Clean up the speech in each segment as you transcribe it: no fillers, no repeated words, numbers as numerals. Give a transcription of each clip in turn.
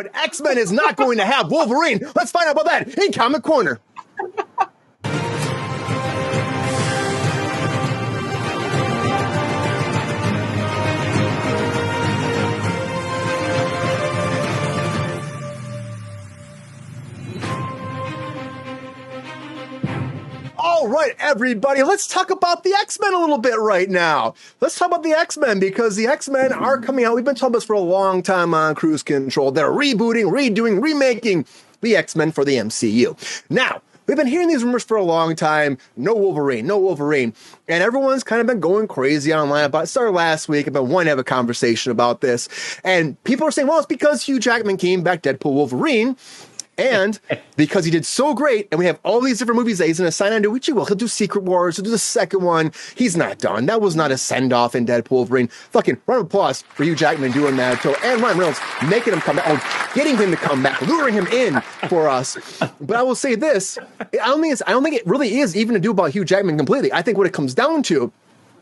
but X-Men is not going to have Wolverine. Let's find out about that in Comic Corner. All right, everybody, let's talk about the X-Men a little bit right now. Let's talk about the X-Men because the X-Men are coming out. We've been talking about this for a long time on Kruse Control. They're rebooting, redoing, remaking the X-Men for the MCU. Now, we've been hearing these rumors for a long time. No Wolverine, no Wolverine. And everyone's kind of been going crazy online about it. Started last week. I've been wanting to have a conversation about this. And people are saying, well, it's because Hugh Jackman came back Deadpool Wolverine. And because he did so great, and we have all these different movies that he's going to sign on to, which he will. He'll do Secret Wars. He'll do the second one. He's not done. That was not a send-off in Deadpool Wolverine. Fucking round of applause for Hugh Jackman doing that. And Ryan Reynolds making him come back, getting him to come back, luring him in for us. But I will say this. I don't think it really is even to do about Hugh Jackman completely. I think what it comes down to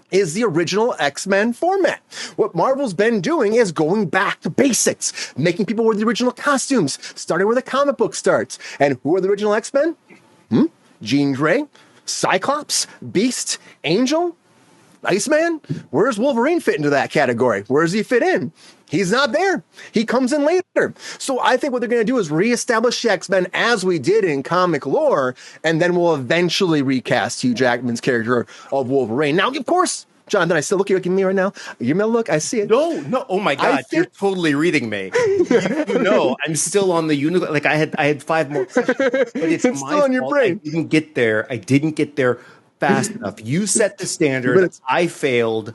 is the original X-Men format. What Marvel's been doing is going back to basics, making people wear the original costumes, starting where the comic book starts. And who are the original X-Men? Jean Grey, Cyclops, Beast, Angel, Iceman. Where does Wolverine fit into that category? Where does he fit in? He's not there. He comes in later. So I think what they're going to do is reestablish the X-Men as we did in comic lore, and then we'll eventually recast Hugh Jackman's character of Wolverine. Now, of course, Jonathan, I still look at me right now. You may look, I see it. No. Oh my God, you're totally reading me. you know, I'm still on the unicorn. Like I had 5 more questions, but it's still on your brain. I didn't get there fast enough. You set the standard. I failed.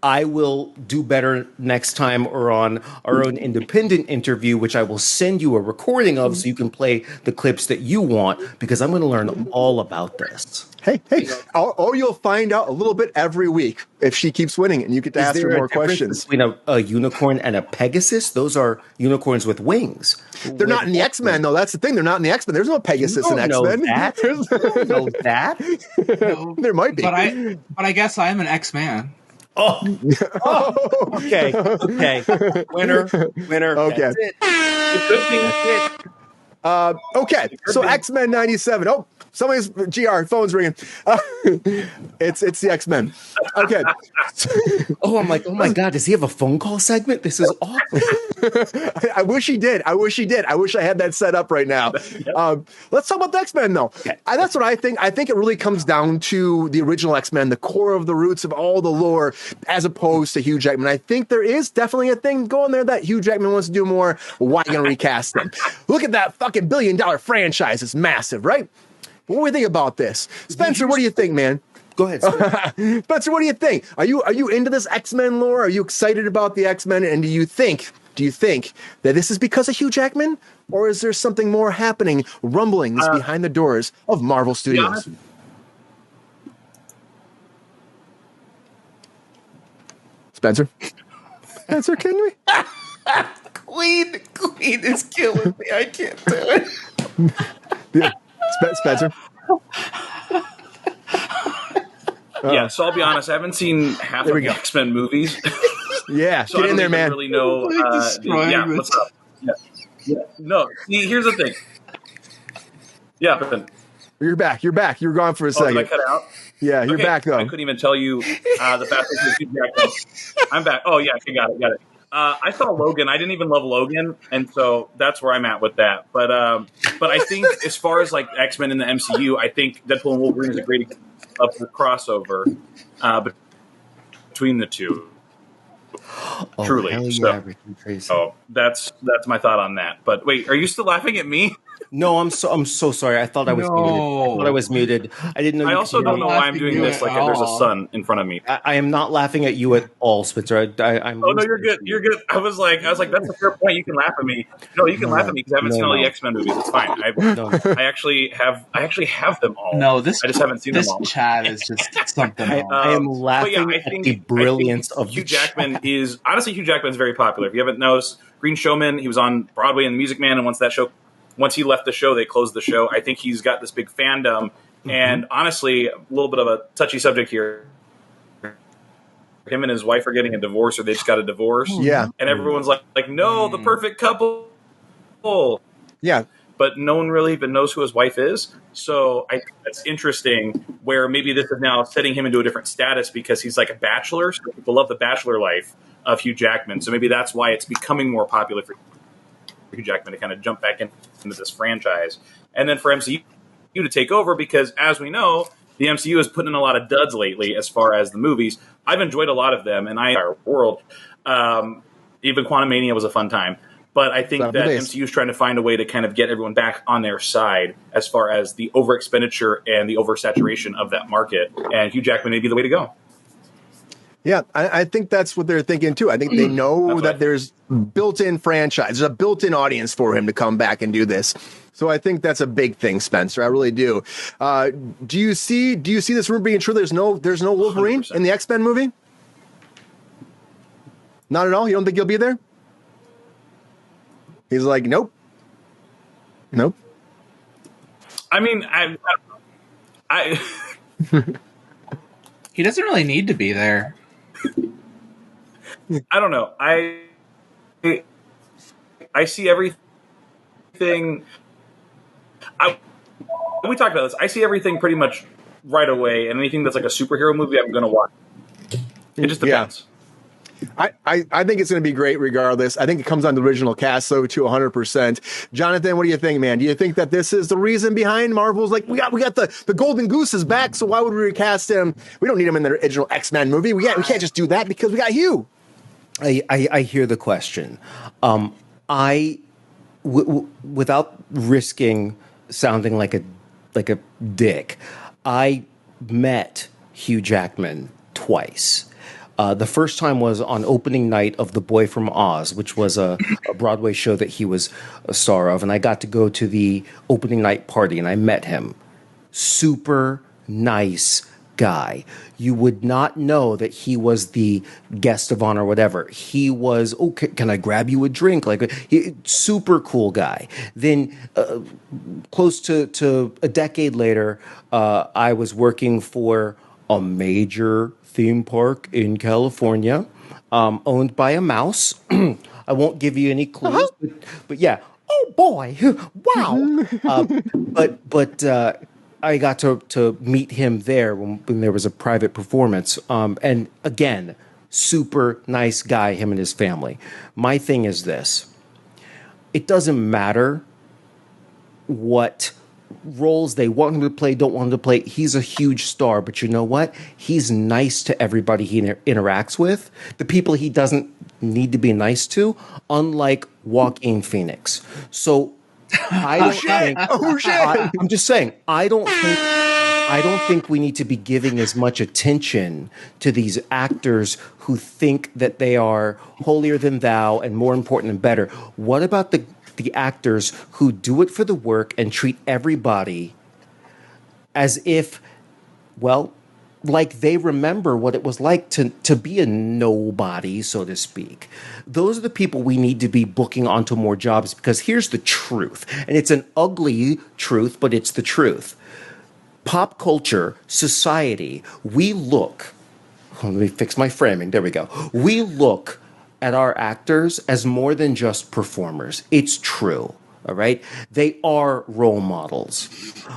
I will do better next time or on our own independent interview, which I will send you a recording of so you can play the clips that you want, because I'm going to learn all about this. Hey, or you'll find out a little bit every week if she keeps winning and you get to ask her more questions. Between a unicorn and a Pegasus? Those are unicorns with wings. They're not in the X-Men, though. That's the thing. They're not in the X-Men. There's no Pegasus in X-Men. You don't know that? No, there might be. But I guess I am an X-Man. Oh, okay. Winner. Okay. That's it. That's it. Okay. So X-Men 97. Oh, somebody's GR phone's ringing. It's the X-Men. Okay. Oh, I'm like, oh my God, does he have a phone call segment? This is awesome. I wish he did. I wish I had that set up right now. Let's talk about the X-Men, though. Okay. That's what I think. I think it really comes down to the original X-Men, the core of the roots of all the lore, as opposed to Hugh Jackman. I think there is definitely a thing going there that Hugh Jackman wants to do more. Why are you going to recast them? Look at that fucking $1 billion franchise. It's massive, right? What do we think about this? Spencer, what do you think, man? Go ahead, Spencer, what do you think? Are you into this X-Men lore? Are you excited about the X-Men? And do you think that this is because of Hugh Jackman? Or is there something more happening, rumblings behind the doors of Marvel Studios? Spencer, can we? Queen is killing me. I can't do it. Yeah. Spencer? Yeah, so I'll be honest, I haven't seen half of the X-Men movies. Yeah, so get in there, man. I don't really know. What's up? Yeah. No, see, here's the thing. Yeah, but You're back. You were gone for a second. Did I cut out? Yeah, you're back, though. I couldn't even tell you the fastest Hugh Jackman. I'm back. Oh, yeah, okay, got it. I saw Logan. I didn't even love Logan, and so that's where I'm at with that. But I think as far as like X-Men in the MCU, I think Deadpool and Wolverine is a great crossover between the two. Oh, truly. Yeah, so that's my thought on that. But wait, are you still laughing at me? No, I'm so sorry. I thought I was muted. I didn't know. I also don't know why I'm doing this. Like there's a sun in front of me. I am not laughing at you at all, Spencer. I'm. Oh no, you're good. You're good. I was like, that's a fair point. You can laugh at me. No, you can laugh at me because I haven't seen all the X-Men movies. It's fine. I actually have them all. No, I just haven't seen them all. This chat is just something. I am laughing at the brilliance of Hugh Jackman. Hugh Jackman is very popular. If you haven't noticed, Green Showman. He was on Broadway and The Music Man, and once he left the show, they closed the show. I think he's got this big fandom. Mm-hmm. And honestly, a little bit of a touchy subject here. Him and his wife are getting a divorce, or they just got a divorce. Yeah. And everyone's like, no, the perfect couple. Yeah. But no one really even knows who his wife is. So I think that's interesting, where maybe this is now setting him into a different status because he's like a bachelor. So people love the bachelor life of Hugh Jackman. So maybe that's why it's becoming more popular for Hugh Jackman to kind of jump back into this franchise. And then for MCU to take over, because as we know, the MCU is putting in a lot of duds lately as far as the movies. I've enjoyed a lot of them, and our world. Even Quantumania was a fun time. But I think that MCU is trying to find a way to kind of get everyone back on their side as far as the over-expenditure and the oversaturation of that market. And Hugh Jackman may be the way to go. Yeah, I think that's what they're thinking, too. I think they know that there's built-in franchise. There's a built-in audience for him to come back and do this. So I think that's a big thing, Spencer. I really do. Do you see this rumor being true? There's no Wolverine 100%. In the X-Men movie? Not at all? You don't think he'll be there? He's like, nope. I mean, I he doesn't really need to be there. I don't know. I see everything. We talked about this. I see everything pretty much right away, and anything that's like a superhero movie, I'm going to watch. It just depends. Yeah. I think it's going to be great regardless. I think it comes on the original cast, though, to 100%. Jonathan, what do you think, man? Do you think that this is the reason behind Marvel's like, we got the Golden Goose is back, so why would we recast him? We don't need him in the original X-Men movie. We can't just do that because we got Hugh. I hear the question. Without risking sounding like a dick, I met Hugh Jackman twice. The first time was on opening night of The Boy from Oz, which was a Broadway show that he was a star of. And I got to go to the opening night party, and I met him. Super nice guy. You would not know that he was the guest of honor or whatever. He was, okay, can I grab you a drink? Super cool guy. Then close to a decade later, I was working for a major theme park in California, owned by a mouse. I won't give you any clues, but yeah. Oh boy! Wow! But I got to meet him there when there was a private performance. And again, super nice guy. Him and his family. My thing is this: it doesn't matter what roles they want him to play, don't want him to play. He's a huge star, but you know what? He's nice to everybody he interacts with. The people he doesn't need to be nice to, unlike Joaquin Phoenix. So I don't think. Oh shit! I'm just saying. I don't think we need to be giving as much attention to these actors who think that they are holier than thou and more important and better. What about the actors who do it for the work and treat everybody as if, well, like they remember what it was like to be a nobody, so to speak. Those are the people we need to be booking onto more jobs, because here's the truth. And it's an ugly truth, but it's the truth. Pop culture, society, we look, let me fix my framing. There we go. We look at our actors as more than just performers. It's true, all right? They are role models.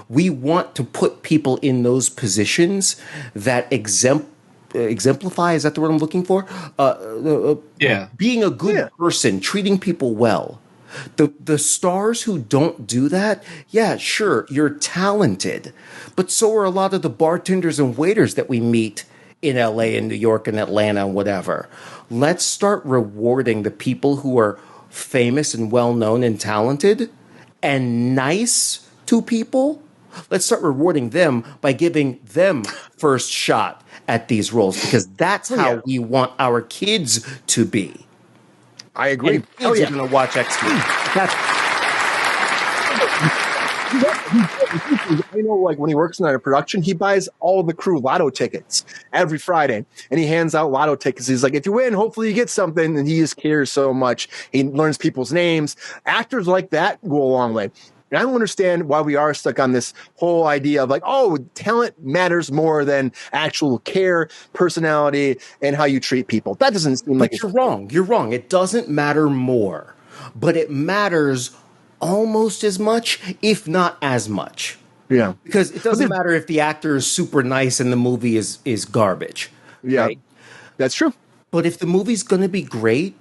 We want to put people in those positions that exemplify, is that the word I'm looking for? Yeah. Being a good person, treating people well. The stars who don't do that, yeah, sure, you're talented, but so are a lot of the bartenders and waiters that we meet in LA and New York and Atlanta and whatever. Let's start rewarding the people who are famous and well-known and talented and nice to people. Let's start rewarding them by giving them first shot at these roles, because that's how we want our kids to be. I agree. And kids are going to watch X-Men. I know, like, when he works in a production, he buys all the crew lotto tickets every Friday, and he hands out lotto tickets. He's like, if you win, hopefully you get something. And he just cares so much. He learns people's names. Actors like that go a long way. And I don't understand why we are stuck on this whole idea of like, oh, talent matters more than actual care, personality, and how you treat people. That doesn't seem like you're wrong. You're wrong. It doesn't matter more, but it matters almost as much, if not as much. Yeah. Because it doesn't matter if the actor is super nice and the movie is garbage. Yeah. Right? That's true. But if the movie's going to be great,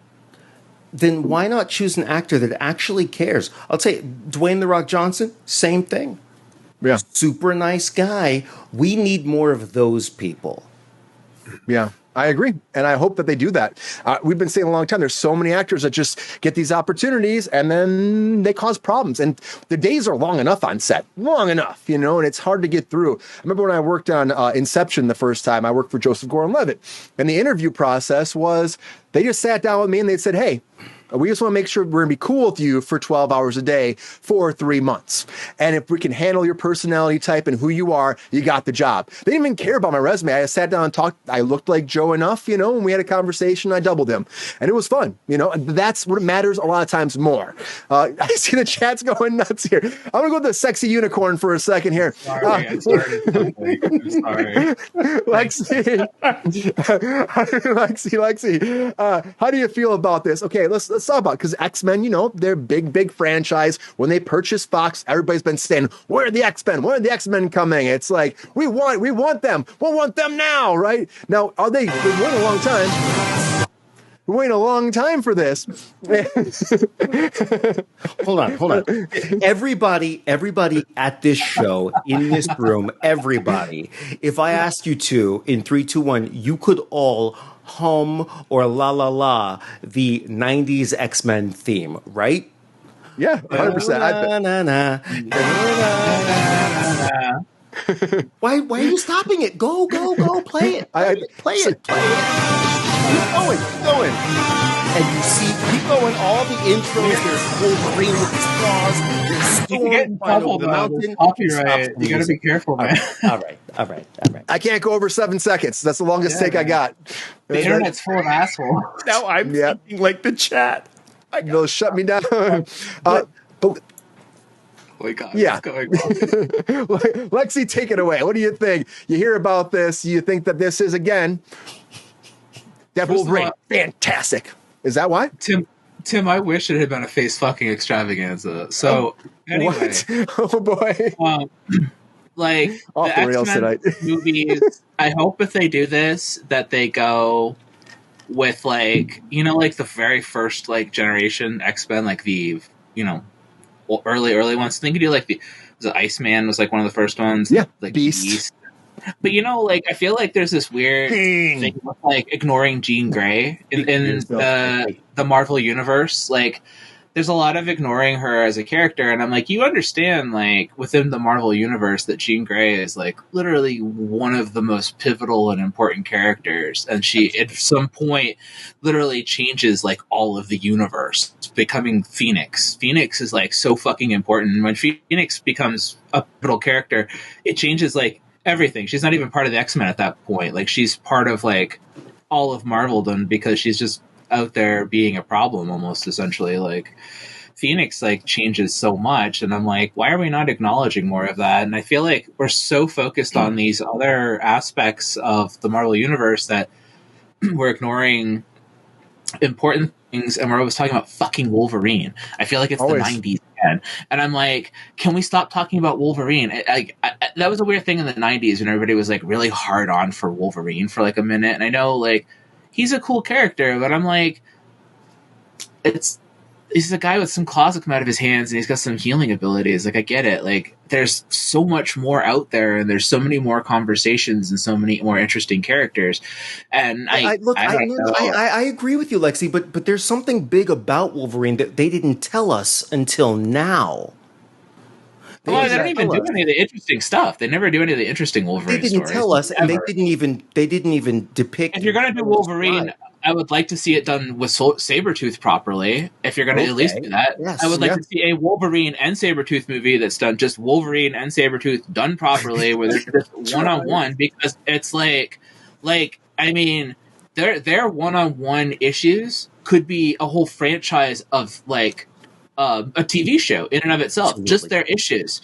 then why not choose an actor that actually cares? I'll tell you, Dwayne "The Rock" Johnson, same thing. Yeah. Super nice guy. We need more of those people. Yeah, I agree. And I hope that they do that. We've been saying a long time, there's so many actors that just get these opportunities and then they cause problems. And the days are long enough on set, long enough, and it's hard to get through. I remember when I worked on Inception the first time, I worked for Joseph Gordon-Levitt. And the interview process was, they just sat down with me and they said, hey, we just want to make sure we're going to be cool with you for 12 hours a day for 3 months. And if we can handle your personality type and who you are, you got the job. They didn't even care about my resume. I sat down and talked. I looked like Joe enough, and we had a conversation. I doubled him. And it was fun, and that's what matters a lot of times more. I see the chat's going nuts here. I'm going to go with the sexy unicorn for a second here. Sorry, I'm sorry. Lexi. Lexi, how do you feel about this? Okay, let's talk about it, because X-Men, they're big franchise. When they purchased Fox, everybody's been saying, where are the X-Men? When are the X-Men coming? It's like, we want them. We want them now, right? Now, are they? We've waited a long time. We're waiting a long time for this. Hold on. Everybody at this show, in this room, everybody, if I asked you to, in 3, 2, 1, you could all hum or la la la the 90s X-Men theme, right? Yeah, 100%. Why are you stopping it? Go, play it. Play it. Keep going. And you see, keep going, all the intros, there's Wolverine with his claws, there's You can get in trouble, the though. mountain. Copyright. You got to be careful, man. All right. I can't go over 7 seconds. That's the longest take I got. The internet's full of assholes. Now I'm thinking like the chat. They'll shut me down. But Oh my God, yeah. what's going on? Lexi, take it away. What do you think? You hear about this. You think that this is, again, Devil Wolverine. Fantastic. Is that why? Tim, I wish it had been a face fucking extravaganza. So, anyway. What? Oh, boy. Like, Off the rails tonight. movies, I hope if they do this, that they go with, like the very first, generation X-Men, the, early ones. I think you do, was it Iceman was, one of the first ones? Yeah, Beast. But, I feel like there's this weird thing with, ignoring Jean Grey in the Marvel Universe. There's a lot of ignoring her as a character, and I'm like, you understand, within the Marvel Universe that Jean Grey is, literally one of the most pivotal and important characters, and she, at some point, literally changes, all of the universe, becoming Phoenix. Phoenix is, so fucking important, and when Phoenix becomes a pivotal character, it changes, everything. She's not even part of the X-Men at that point. She's part of, all of Marveldom, because she's just out there being a problem almost, essentially. Phoenix changes so much, and I'm like, why are we not acknowledging more of that? And I feel like we're so focused on these other aspects of the Marvel Universe that we're ignoring important things, and we're always talking about fucking Wolverine. I feel like it's always the 90s again, and I'm like, can we stop talking about Wolverine? That was a weird thing in the 90s when everybody was really hard on for Wolverine for a minute, and I know he's a cool character, but I'm like, he's a guy with some claws that come out of his hands, and he's got some healing abilities. I get it. There's so much more out there, and there's so many more conversations and so many more interesting characters. And I agree with you, Lexi, but there's something big about Wolverine that they didn't tell us until now. They don't even do any of the interesting stuff. They never do any of the interesting Wolverine stories. They didn't tell us, and they didn't even depict. If you're going to do Wolverine, I would like to see it done with Sabretooth properly. If you're going to at least do that, I would like to see a Wolverine and Sabretooth movie that's done just Wolverine and Sabretooth done properly, where they're just one-on-one, because it's their one-on-one issues could be a whole franchise of a TV show in and of itself. Absolutely. Just their issues.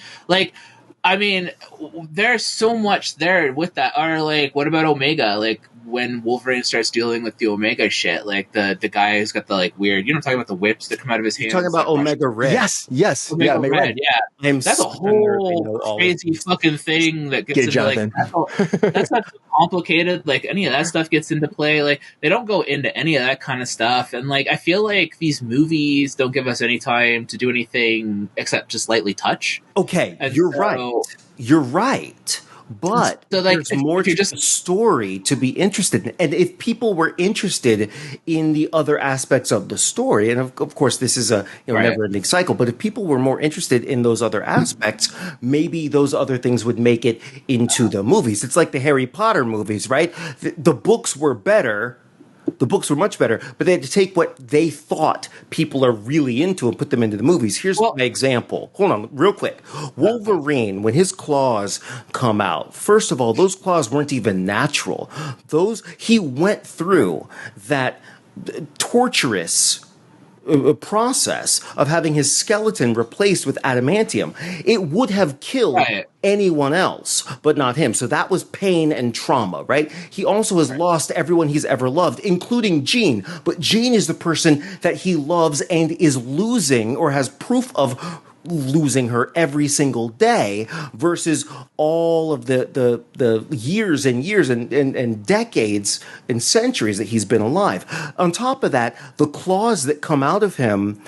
There's so much there with that. Or what about Omega? when Wolverine starts dealing with the Omega shit, like the guy who's got the like weird, you know, I'm talking about the whips that come out of his hands. You're talking about Omega Red. Yes. Omega Omega Red. Yeah. That's a whole crazy fucking thing that gets into Jonathan. like that's not complicated. Like any of that stuff gets into play. Like they don't go into any of that kind of stuff. And like I feel like these movies don't give us any time to do anything except just lightly touch. Okay, you're right. But so, like, there's more to the story to be interested in. And if people were interested in the other aspects of the story, and of course this is a never-ending cycle, but if people were more interested in those other aspects, maybe those other things would make it into the movies. It's like the Harry Potter movies, right? The books were better. The books were much better, but they had to take what they thought people are really into and put them into the movies. Here's my example. Hold on, real quick. Wolverine, when his claws come out, first of all, those claws weren't even natural. He went through that torturous process of having his skeleton replaced with adamantium. It would have killed anyone else, but not him. So that was pain and trauma, right? He also has lost everyone he's ever loved, including Jean. But Jean is the person that he loves and is losing, or has proof of losing her every single day, versus all of the years and years and decades and centuries that he's been alive. On top of that, the claws that come out of him,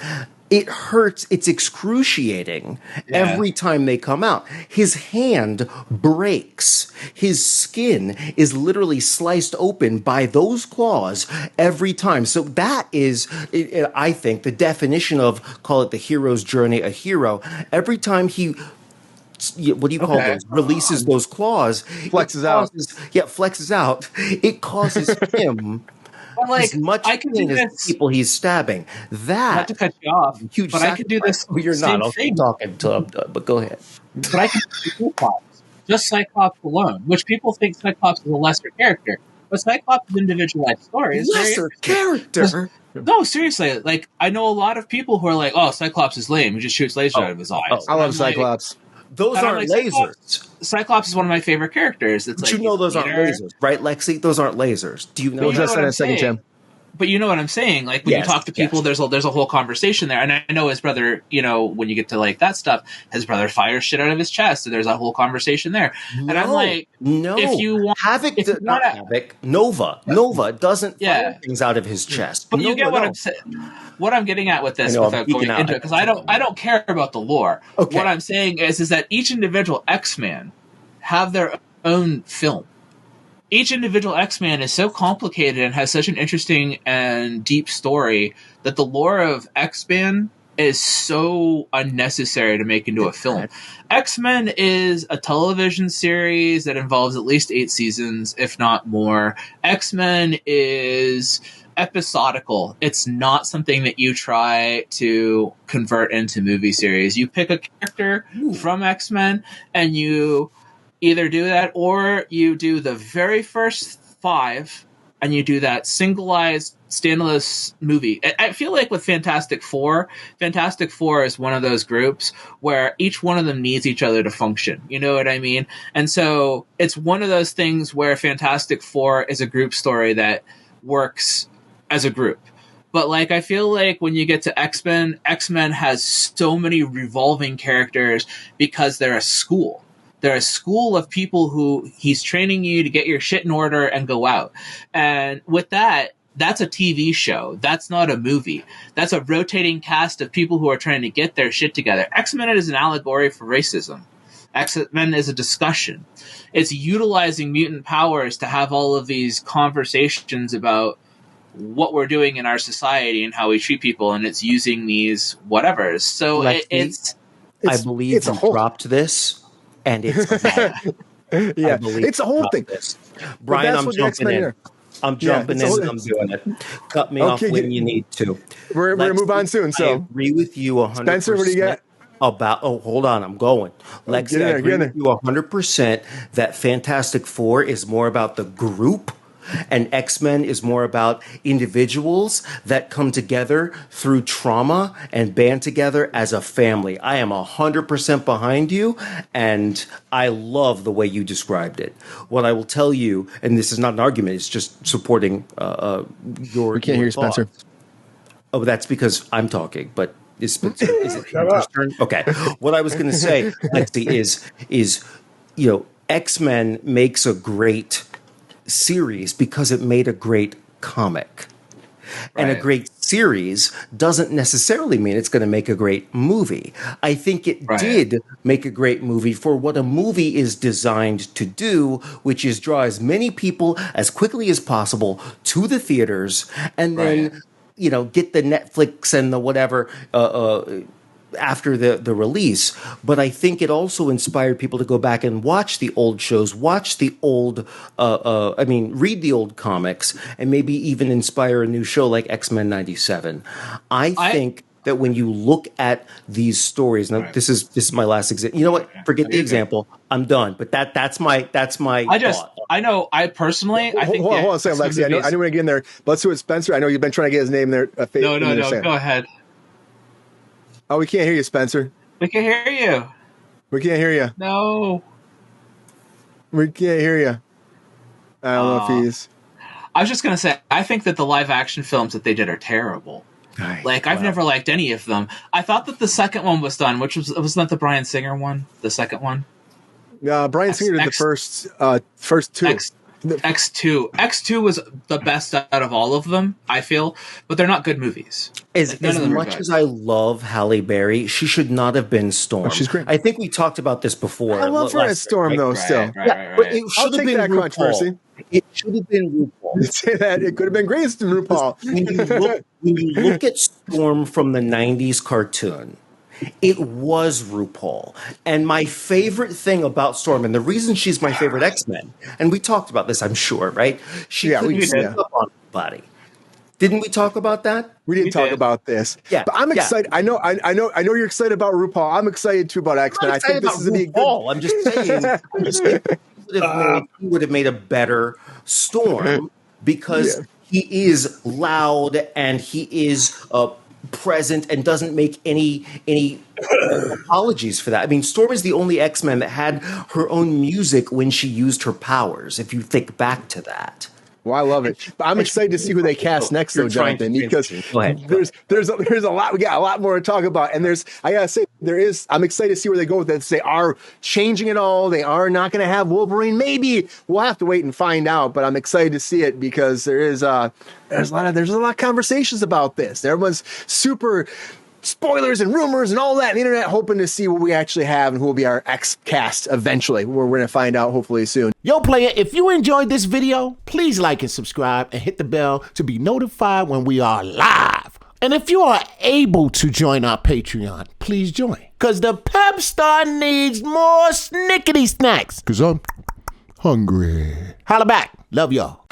it hurts. It's excruciating every time they come out. His hand breaks. His skin is literally sliced open by those claws every time. So that is, I think, the definition of, call it the hero's journey, a hero. Every time he, what do you call those? Releases those claws. Flexes out. Flexes out. It causes him as much pain as the people he's stabbing. That, not to cut you off, huge but I could do this. You're not. I'll keep talking until I'm done, but go ahead. But I can do Cyclops, just Cyclops alone, which people think Cyclops is a lesser character. But Cyclops' individualized story is lesser character. No, seriously. Like, I know a lot of people who are like, "Oh, Cyclops is lame. He just shoots lasers out of his eyes." I love Cyclops. Those aren't lasers. Cyclops is one of my favorite characters. It's but like, you know those aren't lasers, right, Lexi? Those aren't lasers. Do you know? We'll just in a second, Tim. But you know what I'm saying? Like, when you talk to people, there's a whole conversation there. And I know his brother, you know, when you get to like that stuff, his brother fires shit out of his chest, and there's a whole conversation there. And I'm like, if you want Havoc, Nova doesn't fire things out of his chest. But you get what I'm saying. What I'm getting at with this, without going into it, because I don't care about the lore. Okay. What I'm saying is that each individual X-Man have their own film. Each individual X-Man is so complicated and has such an interesting and deep story that the lore of X-Men is so unnecessary to make into a film. X-Men is a television series that involves at least 8 seasons, if not more. X-Men is episodical. It's not something that you try to convert into movie series. You pick a character from X-Men and you either do that, or you do the very first 5 and you do that singleized standalone movie. I feel like with Fantastic Four is one of those groups where each one of them needs each other to function. You know what I mean? And so it's one of those things where Fantastic Four is a group story that works as a group. But like, I feel like when you get to X-Men has so many revolving characters because they're a school. They're a school of people who he's training you to get your shit in order and go out. And with that, that's a TV show. That's not a movie. That's a rotating cast of people who are trying to get their shit together. X-Men is an allegory for racism. X-Men is a discussion. It's utilizing mutant powers to have all of these conversations about what we're doing in our society and how we treat people, and it's using these whatevers. So I believe you dropped this. And it's it's a whole thing. Brian, I'm jumping in. I'm jumping in. I'm doing it. Cut me off when you need to. We're going to move on soon. So I agree with you 100%. Spencer, what do you got? Hold on. I'm going. Lexi, I agree with you 100% that Fantastic Four is more about the group And X-Men is more about individuals that come together through trauma and band together as a family. I am 100% behind you, and I love the way you described it. What I will tell you, and this is not an argument, it's just supporting your. We can't hear you, Spencer. Oh, that's because I'm talking, but is it Spencer's turn? Okay. What I was going to say, Lexi, is X-Men makes a great series because it made a great comic. And a great series doesn't necessarily mean it's going to make a great movie. I think it did make a great movie for what a movie is designed to do, which is draw as many people as quickly as possible to the theaters and then, get the Netflix and the whatever after the release. But I think it also inspired people to go back and watch the old shows, watch the old, read the old comics, and maybe even inspire a new show like X-Men 97. I think that when you look at these stories, now this is my last example. You know what? Forget the example. I'm done. But that's my thought. I know. I personally, I think. Hold on a second, Lexi. I know we're gonna get in there. But let's do it, Spencer. I know you've been trying to get his name there. No. Go ahead. Oh, we can't hear you, Spencer. We can hear you. We can't hear you. No. We can't hear you. I don't know if he's. I was just gonna say, I think that the live action films that they did are terrible. I've never liked any of them. I thought that the second one was done, which wasn't that the Bryan Singer one? The second one? Bryan Singer did the first two. X2. X2 was the best out of all of them, I feel, but they're not good movies. As much as I love Halle Berry, she should not have been Storm. Oh, she's great. I think we talked about this before. I love her as Storm, though, still. But it should have been that controversy. It should have been RuPaul. You'd say that. It could have been Grace and RuPaul. When you look at Storm from the 90s cartoon, it was RuPaul. And my favorite thing about Storm, and the reason she's my favorite X-Men, and we talked about this, I'm sure, right? She couldn't sneak up on anybody. Didn't we talk about that? We didn't talk about this. Yeah. But I'm excited. I know you're excited about RuPaul. I'm excited too about X-Men. I think this is going to be good. I'm just saying he would have made a better Storm because he is loud and he is present and doesn't make any apologies for that. I mean, Storm is the only X-Men that had her own music when she used her powers, if you think back to that. Well, I love it. But I'm excited to see who they cast next, though, Jonathan, because there's a lot. We got a lot more to talk about, and I gotta say, I'm excited to see where they go with that. They are changing it all. They are not going to have Wolverine. Maybe we'll have to wait and find out. But I'm excited to see it because there's a lot of conversations about this. Everyone's super spoilers and rumors and all that on the internet, hoping to see what we actually have and who will be our X cast eventually. We're going to find out hopefully soon. Yo, player, if you enjoyed this video, please like and subscribe and hit the bell to be notified when we are live. And if you are able to join our Patreon, please join. Because the Pep Star needs more snickety snacks. Because I'm hungry. Holla back. Love y'all.